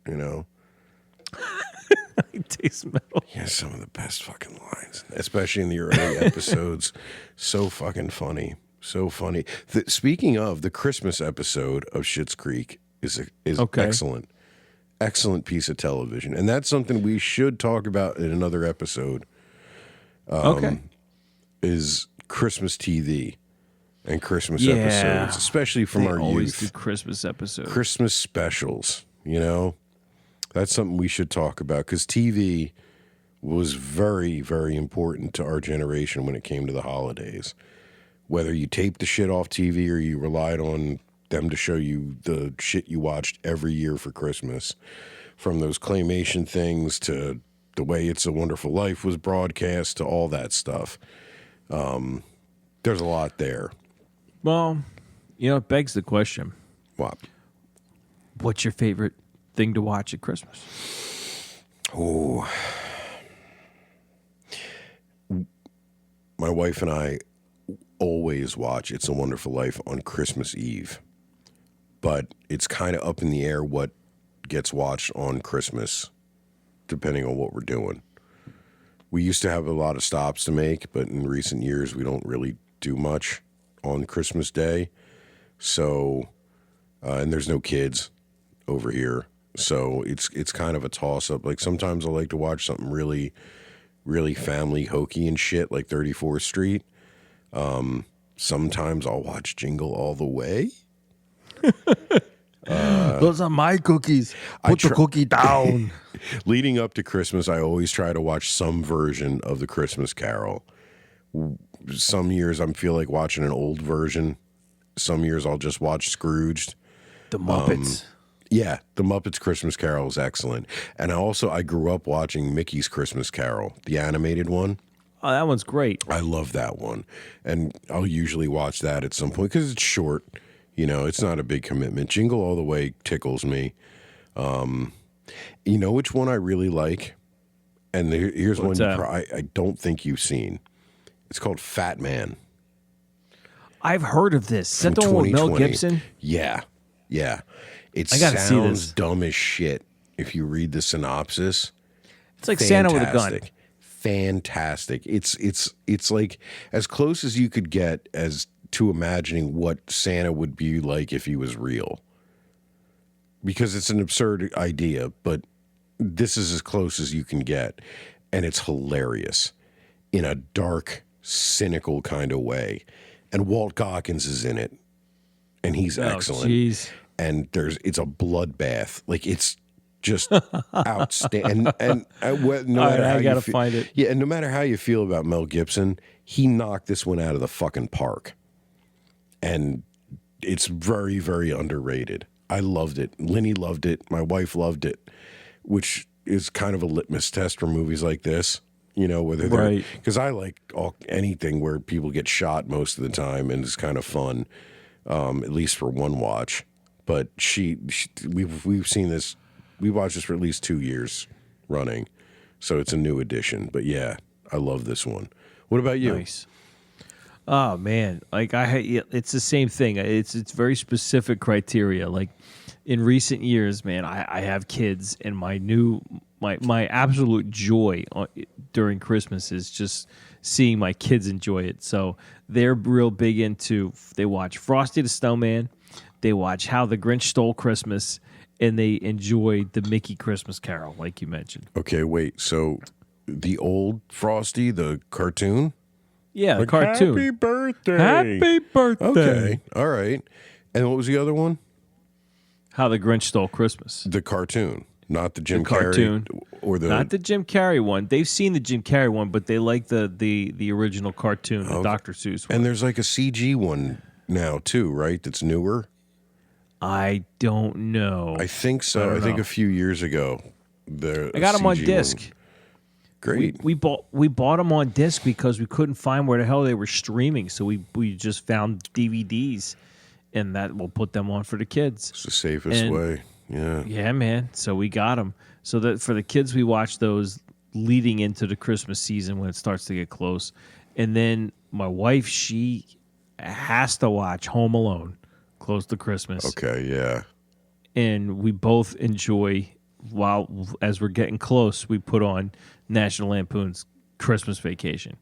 You know. I taste metal. Yeah, some of the best fucking lines, especially in the early episodes. So fucking funny. So funny. Speaking of, the Christmas episode of Schitt's Creek is okay. Excellent. Excellent piece of television. And that's something we should talk about in another episode. Okay. Is Christmas TV and Christmas episodes, especially from our always youth. do Christmas episodes. Christmas specials, you know? That's something we should talk about because TV was very, very important to our generation when it came to the holidays. Whether you taped the shit off TV or you relied on them to show you the shit you watched every year for Christmas, from those claymation things to the way It's a Wonderful Life was broadcast to all that stuff. There's a lot there. Well, you know, it begs the question. What? What's your favorite thing to watch at Christmas? Oh, my wife and I always watch It's a Wonderful Life on Christmas Eve, but it's kind of up in the air what gets watched on Christmas, depending on what we're doing. We used to have a lot of stops to make, but in recent years, we don't really do much on Christmas Day. So, and there's no kids over here. So it's kind of a toss-up. Like sometimes I like to watch something really, really family hokey and shit, like 34th Street. Sometimes I'll watch Jingle All the Way. Those are my cookies. Put the cookie down. Leading up to Christmas, I always try to watch some version of the Christmas Carol. Some years I feel like watching an old version. Some years I'll just watch Scrooged. The Muppets. Yeah, the Muppets Christmas Carol is excellent. And I grew up watching Mickey's Christmas Carol, the animated one. Oh, that one's great. I love that one. And I'll usually watch that at some point because it's short. You know, it's not a big commitment. Jingle All the Way tickles me. You know which one I really like? And here's What's one that? I don't think you've seen. It's called Fat Man. I've heard of this. Is that the one with Mel Gibson? Yeah. Yeah. It I gotta see sounds this. dumb as shit if you read the synopsis. It's like Santa with a gun. Fantastic. It's like as close as you could get as to imagining what Santa would be like if he was real. Because it's an absurd idea, but this is as close as you can get. And it's hilarious in a dark, cynical kind of way. And Walt Goggins is in it. And he's excellent. Geez. And it's a bloodbath. Like it's just outstanding. And no matter how I gotta you find it. Yeah, and no matter how you feel about Mel Gibson, he knocked this one out of the fucking park. And it's very, very underrated. I loved it. Linny loved it. My wife loved it, which is kind of a litmus test for movies like this. You know, whether they're Right. because I like anything where people get shot most of the time, and it's kind of fun, at least for one watch. But we've seen this. We watched this for at least 2 years running, so it's a new edition. But yeah, I love this one. What about you? Nice. Oh man, like it's the same thing. It's very specific criteria. Like in recent years, man, I have kids, and my absolute joy during Christmas is just seeing my kids enjoy it. So they're real big into. They watch Frosty the Snowman. they watch How the Grinch Stole Christmas, and they enjoy the Mickey Christmas Carol, like you mentioned. Okay, wait. So the old Frosty, the cartoon? Yeah, the Like, cartoon. Happy birthday. Happy birthday. Okay, all right. And what was the other one? How the Grinch Stole Christmas. The cartoon, not the Jim Cartoon. Carrey or the Not the Jim Carrey one. They've seen the Jim Carrey one, but they like the original cartoon, the Dr. Seuss one. And there's like a CG one now too, right? That's newer. I don't know. I think so. I think a few years ago. I got them on CG disc. one. Great. We bought them on disc because we couldn't find where the hell they were streaming, so we just found DVDs, and that we'll put them on for the kids. It's the safest And- way. Yeah. Yeah, man. So we got them. So that for the kids, we watch those leading into the Christmas season when it starts to get close. And then my wife, she has to watch Home Alone close to Christmas. Okay. Yeah. And we both enjoy, as we're getting close, we put on National Lampoon's Christmas Vacation.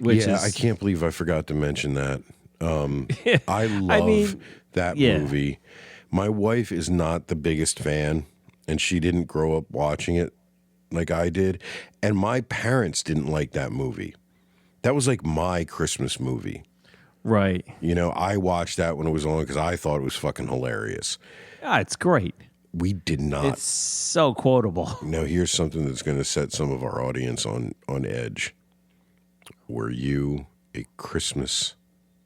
Which is, I can't believe I forgot to mention that. I love that movie. My wife is not the biggest fan, and she didn't grow up watching it like I did. And my parents didn't like that movie. That was like my Christmas movie. Right. You know, I watched that when it was on because I thought it was fucking hilarious. Yeah, it's great. We did not. It's so quotable. Now, here's something that's going to set some of our audience on edge. Were you a Christmas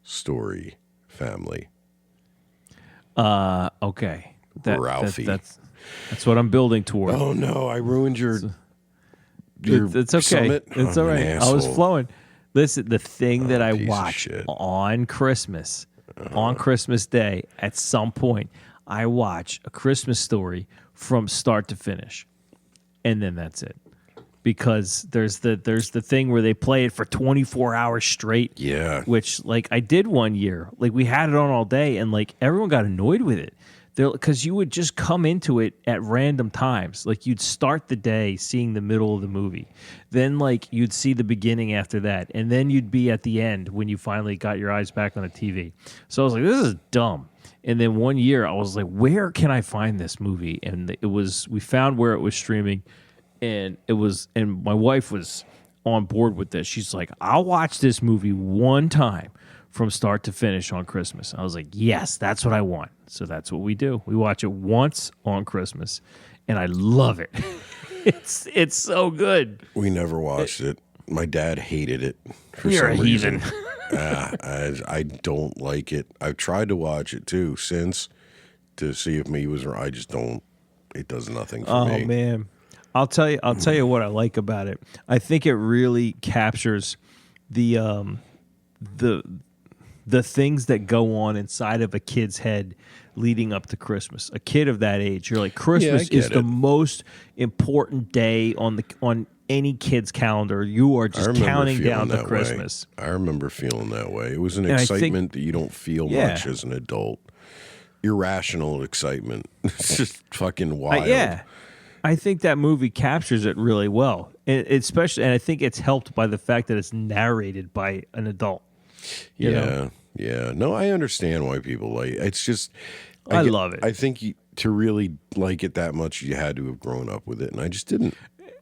Story family? Okay. Ralphie. That's what I'm building toward. Oh no, I ruined your It's okay. summit. It's I'm all an right. I was asshole. flowing. Listen, the thing that I piece of watch shit. on Christmas, on Christmas Day, at some point, I watch A Christmas Story from start to finish, and then that's it. Because there's the thing where they play it for 24 hours straight. Yeah. Which, like, I did one year. Like, we had it on all day, and like everyone got annoyed with it. Because you would just come into it at random times. Like, you'd start the day seeing the middle of the movie. Then, like, you'd see the beginning after that. And then you'd be at the end when you finally got your eyes back on the TV. So I was like, this is dumb. And then one year I was like, where can I find this movie? And we found where it was streaming. And my wife was on board with this. She's like, I'll watch this movie one time from start to finish on Christmas. I was like, yes, that's what I want. So that's what we do. We watch it once on Christmas, and I love it. It's so good. We never watched it. My dad hated it for You're some a heathen. reason. I don't like it. I've tried to watch it too since to see if me was right. I just don't. It does nothing for me. Oh man, I'll tell you what I like about it. I think it really captures the things that go on inside of a kid's head leading up to Christmas. A kid of that age, you're like, Christmas Yeah, I is get the it. most important day on any kid's calendar. You are I just remember counting feeling down to that Christmas. way. I remember feeling that way. It was an And I think- excitement that you don't feel Yeah. much as an adult. Irrational excitement. It's just fucking wild. Yeah. I think that movie captures it really well. And I think it's helped by the fact that it's narrated by an adult. You know? Yeah. No, I understand why people like it. It's just I love it. I think to really like it that much, you had to have grown up with it, and I just didn't.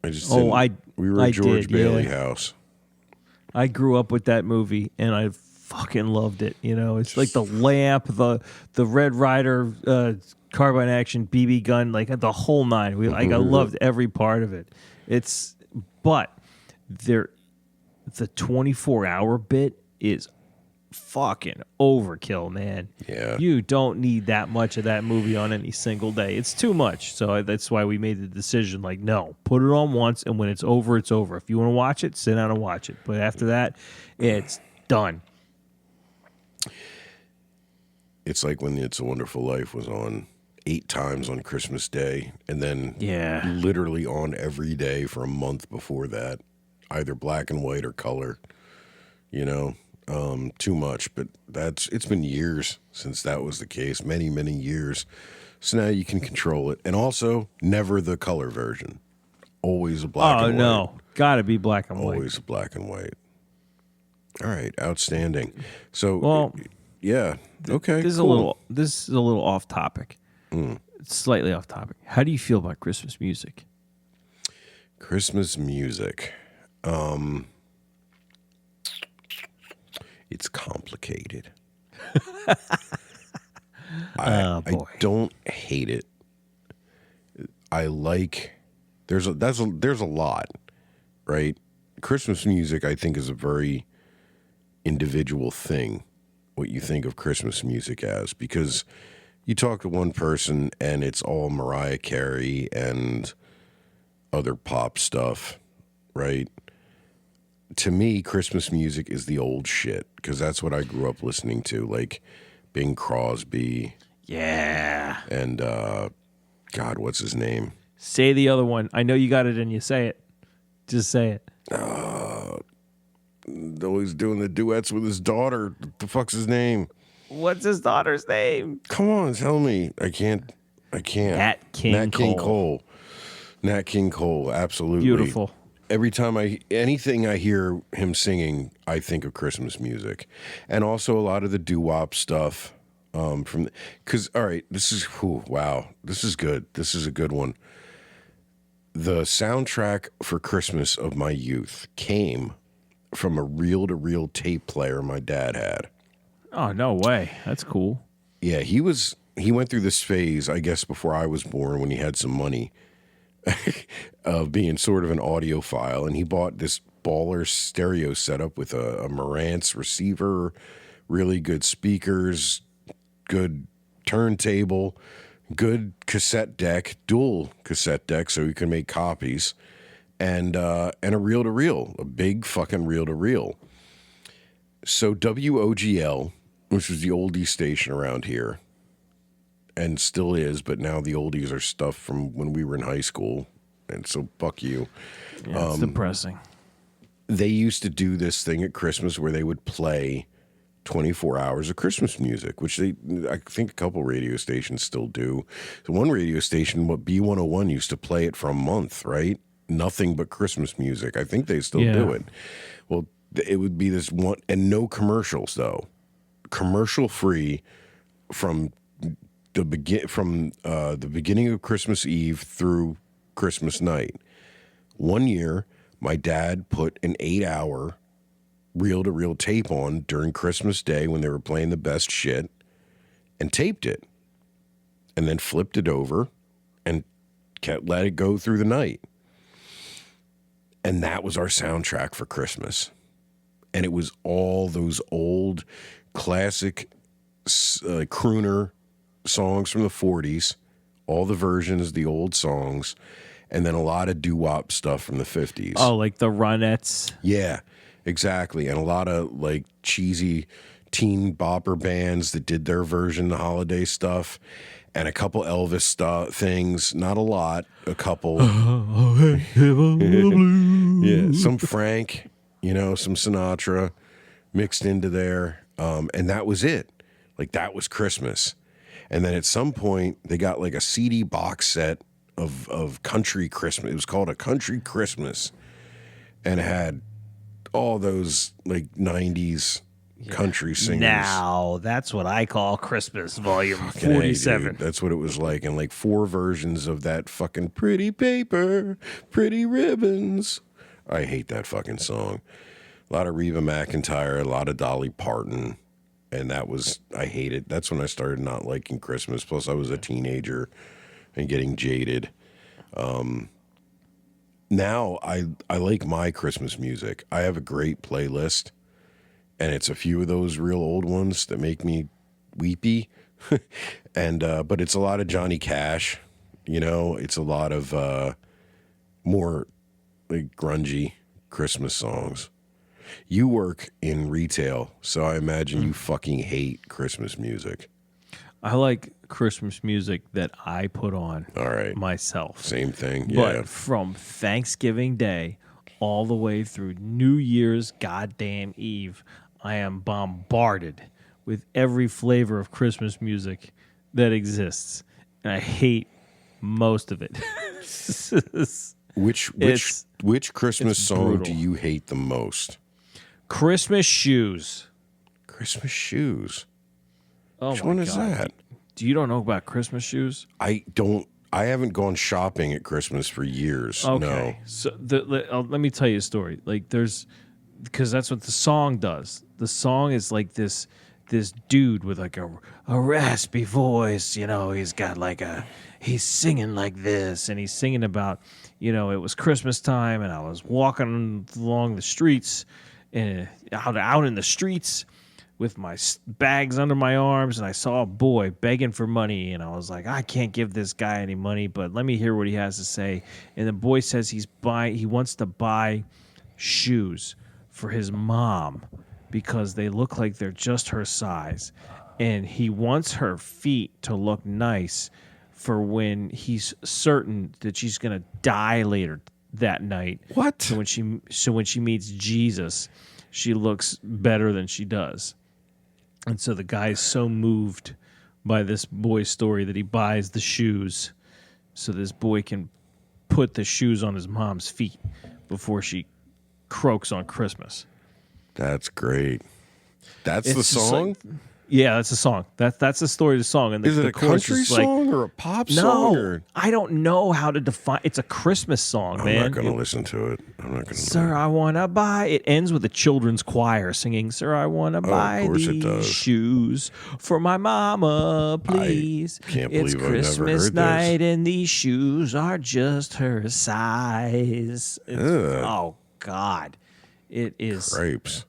We were I a George did, Bailey yeah. house. I grew up with that movie, and I fucking loved it. You know, it's like the lamp, the Red Ryder carbine action BB gun, like the whole nine. I loved every part of it. But the 24-hour bit is fucking overkill, man. Yeah. You don't need that much of that movie on any single day. It's too much. So that's why we made the decision, like, no, put it on once, and when it's over, it's over. If you want to watch it, sit down and watch it. But after that, it's done. It's like when It's a Wonderful Life was on 8 times on Christmas Day, and then literally on every day for a month before that, either black and white or color. You know, too much, but it's been years since that was the case, many, many years. So now you can control it, and also never the color version, always a black and white. Oh no, gotta be black and white. Always a black and white. All right, outstanding. So, Well, Yeah. Okay. This is cool. a little off topic. It's slightly off topic. How do you feel about Christmas music? Christmas music. It's complicated. I don't hate it. I like there's a lot, right? Christmas music I think is a very individual thing, what you think of Christmas music as, because you talk to one person and it's all Mariah Carey and other pop stuff, right? To me, Christmas music is the old shit because that's what I grew up listening to, like Bing Crosby. Yeah. And God, what's his name? Say the other one. I know you got it and you say it. Just say it. Always doing the duets with his daughter. What the fuck's his name? What's his daughter's name? Come on, tell me. I can't. Nat King Cole. Nat King Cole, absolutely. Beautiful. Every time anything I hear him singing, I think of Christmas music. And also a lot of the doo-wop stuff. Because, all right, this is good. This is a good one. The soundtrack for Christmas of my youth came from a reel-to-reel tape player my dad had. Oh, no way. That's cool. Yeah, he went through this phase, I guess, before I was born when he had some money of being sort of an audiophile, and he bought this baller stereo setup with a Marantz receiver, really good speakers, good turntable, good cassette deck, dual cassette deck so you can make copies, and a reel-to-reel, a big fucking reel-to-reel. So WOGL, which was the oldie station around here, and still is, but now the oldies are stuff from when we were in high school, and so fuck you. Yeah, it's depressing. They used to do this thing at Christmas where they would play 24 hours of Christmas music, which I think a couple radio stations still do. So one radio station, B101, used to play it for a month, right? Nothing but Christmas music. I think they still do it. Well, it would be this one, and no commercials though. Commercial free from the beginning of Christmas Eve through Christmas night. One year, my dad put an 8-hour reel-to-reel tape on during Christmas Day when they were playing the best shit and taped it and then flipped it over and let it go through the night. And that was our soundtrack for Christmas. And it was all those old classic crooner songs from the 40s, all the versions, the old songs, and then a lot of doo-wop stuff from the 50s. Oh, like the Ronettes. Yeah, exactly. And a lot of like cheesy teen bopper bands that did their version, the holiday stuff, and a couple Elvis things. Not a lot, a couple. Yeah, some Frank, some Sinatra mixed into there. And that was it. Like, that was Christmas. And then at some point, they got like a CD box set of country Christmas. It was called a Country Christmas. And it had all those like 90s country singers. Now, that's what I call Christmas, volume Fucking 47. A, dude. That's what it was like. And like 4 versions of that fucking Pretty Paper, Pretty Ribbons. I hate that fucking song. A lot of Reba McEntire, a lot of Dolly Parton. And I hate it. That's when I started not liking Christmas. Plus, I was a teenager and getting jaded. Now, I like my Christmas music. I have a great playlist, and it's a few of those real old ones that make me weepy. But it's a lot of Johnny Cash. It's a lot of more like grungy Christmas songs. You work in retail, so I imagine you fucking hate Christmas music. I like Christmas music that I put on myself. Same thing, yeah. But from Thanksgiving Day all the way through New Year's goddamn Eve, I am bombarded with every flavor of Christmas music that exists. And I hate most of it. Which Christmas song do you hate the most? Christmas Shoes. Christmas Shoes. Oh Which my one is God. that? Do you don't know about Christmas shoes? I haven't gone shopping at Christmas for years. Okay. No. So let me tell you a story. Like because that's what the song does. The song is like this dude with like a raspy voice, he's got like he's singing like this, and he's singing about, it was Christmas time and I was walking along the streets and out in the streets with my bags under my arms, and I saw a boy begging for money, and I was like, I can't give this guy any money, but let me hear what he has to say. And the boy says he wants to buy shoes for his mom because they look like they're just her size, and he wants her feet to look nice for when he's certain that she's going to die later that night. What? So when she meets Jesus, she looks better than she does. And so the guy's so moved by this boy's story that he buys the shoes so this boy can put the shoes on his mom's feet before she croaks on Christmas. That's great. That's the It's just song? like- yeah, that's a song. That's the story of the song. And Is it the a chorus country is like, song or a pop song? No, Or... I don't know how to define. It's a Christmas song, I'm man. not going to listen to it. I'm not going to. Sir, I want to buy. It ends with a children's choir singing, Sir, I want to buy course it these does. shoes for my mama, please. can't It's believe I've never Christmas heard this. night and these shoes are just her size. Oh, God. It is. Grapes.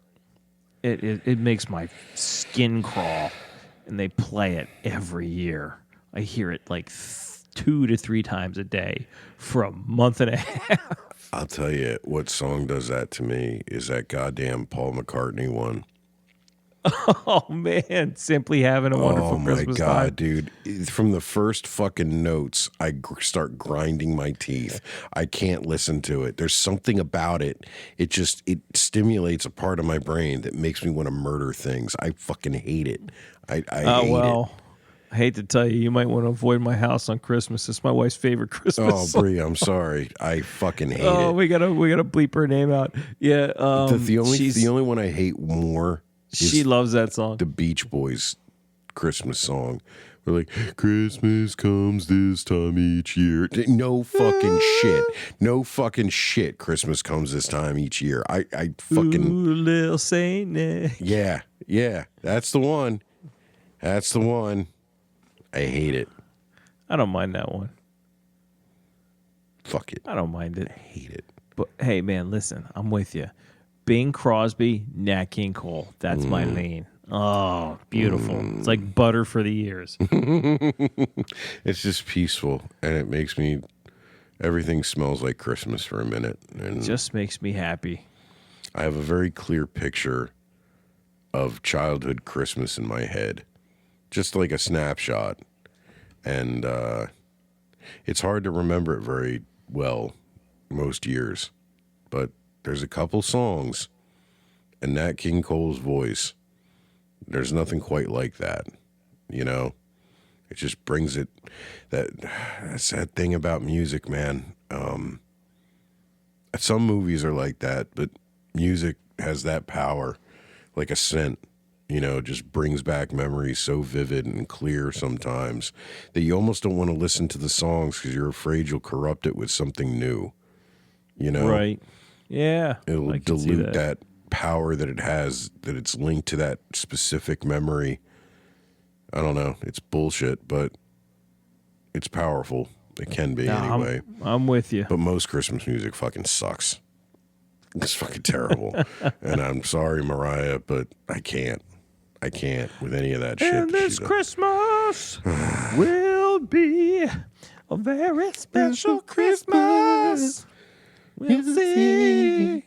It makes my skin crawl, and they play it every year. I hear it like 2 to 3 times a day for a month and a half. I'll tell you what song does that to me is that goddamn Paul McCartney one. Oh man, simply having a wonderful Oh my Christmas God, time. dude. From the first fucking notes, I start grinding my teeth. I can't listen to it. There's something about it. It stimulates a part of my brain that makes me want to murder things. I fucking hate it. I hate it. I hate to tell you, you might want to avoid my house on Christmas. It's my wife's favorite Christmas Oh, song. Bree, I'm sorry. I fucking hate Oh, it. we gotta bleep her name out. Yeah, The only one I hate more she is loves that song. the Beach Boys Christmas song. We're like, Christmas comes this time each year. No fucking shit. No fucking shit. Christmas comes this time each year. I fucking... Ooh, little Saint Nick. Yeah. That's the one. That's the one. I hate it. I don't mind that one. Fuck it. I don't mind it. I hate it. But hey, man, listen, I'm with you. Bing Crosby, Nat King Cole. That's my lane. Oh, beautiful. It's like butter for the ears. It's just peaceful, and it makes me... Everything smells like Christmas for a minute. And Just makes me happy. I have a very clear picture of childhood Christmas in my head. Just like a snapshot. And it's hard to remember it very well most years. But there's a couple songs, and Nat King Cole's voice, there's nothing quite like that. It just brings it, that's that thing about music, man. Some movies are like that, but music has that power, like a scent. Just brings back memories so vivid and clear sometimes that you almost don't want to listen to the songs because you're afraid you'll corrupt it with something new. Right. Yeah. It'll I can see dilute that power that it has, that it's linked to that specific memory. I don't know. It's bullshit, but it's powerful. It can be anyway. I'm with you. But most Christmas music fucking sucks. It's fucking terrible. And I'm sorry, Mariah, but I can't with any of that shit. And that this she does. Christmas will be a very special Christmas. We'll see.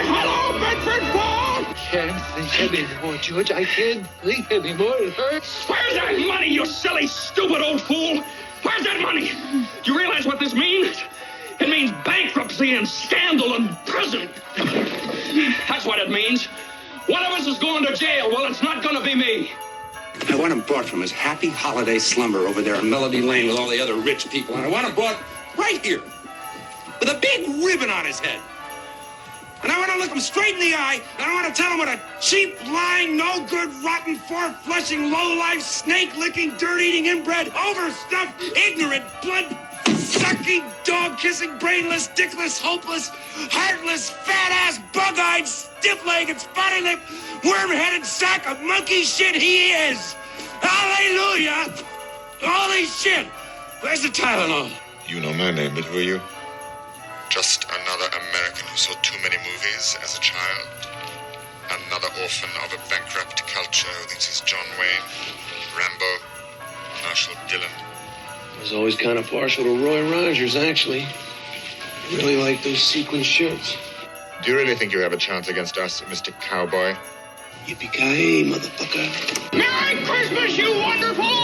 Hello, Bedford Falls! Can't think anymore, George. I can't think anymore. It hurts. Where's that money, you silly, stupid old fool? Where's that money? Do you realize what this means? It means bankruptcy and scandal and prison. That's what it means. One of us is going to jail. Well, it's not going to be me. I want him brought from his happy holiday slumber over there in Melody Lane with all the other rich people. And I want him brought right here with a big ribbon on his head. And I want to look him straight in the eye, and I want to tell him what a cheap, lying, no-good, rotten, four-flushing, low-life, snake-licking, dirt-eating, inbred, overstuffed, ignorant, blood-sucking, dog-kissing, brainless, dickless, hopeless, heartless, fat-ass, bug-eyed, stiff-legged, spotty-lipped, worm-headed sack of monkey shit he is! Hallelujah! Holy shit! Where's the Tylenol? You know my name, but who are you? Just another American who saw too many movies as a child. Another orphan of a bankrupt culture who thinks he's John Wayne, Rambo, Marshall Dillon. I was always kind of partial to Roy Rogers, actually. I really like those sequin shirts. Do you really think you have a chance against us, Mr. Cowboy? Yippee-Ki-Yay, motherfucker. Merry Christmas, you wonderful